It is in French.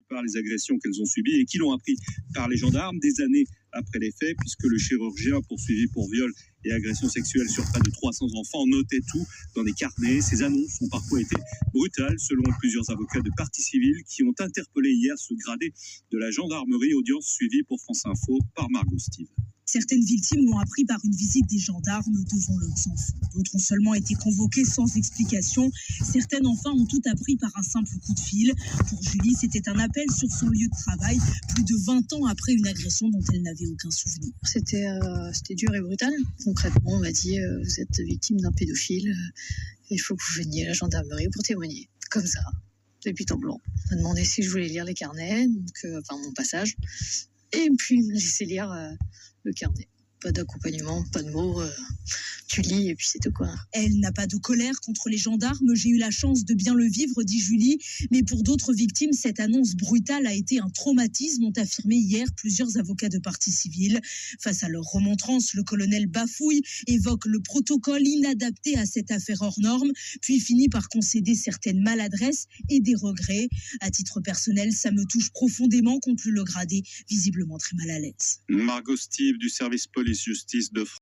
par les agressions qu'elles ont subies et qui l'ont appris par les gendarmes des années après les faits, puisque le chirurgien poursuivi pour viol et agression sexuelle sur près de 300 enfants notait tout dans des carnets. Ces annonces ont parfois été brutales, selon plusieurs avocats de partie civile qui ont interpellé hier ce gradé de la gendarmerie. Audience suivie pour France Info par Margot Steve. Certaines victimes l'ont appris par une visite des gendarmes devant leurs enfants. D'autres ont seulement été convoquées sans explication. Certaines, enfin, ont tout appris par un simple coup de fil. Pour Julie, c'était un appel sur son lieu de travail, plus de 20 ans après une agression dont elle n'avait aucun souvenir. C'était dur et brutal. Concrètement, on m'a dit vous êtes victime d'un pédophile, il faut que vous veniez à la gendarmerie pour témoigner. Comme ça, des buts en blanc. On m'a demandé si je voulais lire les carnets, mon passage, et puis il m'a laissé lire le carnet. Pas d'accompagnement, pas de mots, tu lis et puis c'est tout quoi. Elle n'a pas de colère contre les gendarmes, j'ai eu la chance de bien le vivre, dit Julie, mais pour d'autres victimes, cette annonce brutale a été un traumatisme, ont affirmé hier plusieurs avocats de partie civile. Face à leur remontrance, le colonel bafouille, évoque le protocole inadapté à cette affaire hors norme, puis finit par concéder certaines maladresses et des regrets. À titre personnel, ça me touche profondément, conclut le gradé, visiblement très mal à l'aise. Margot Steve du service police-justice de France.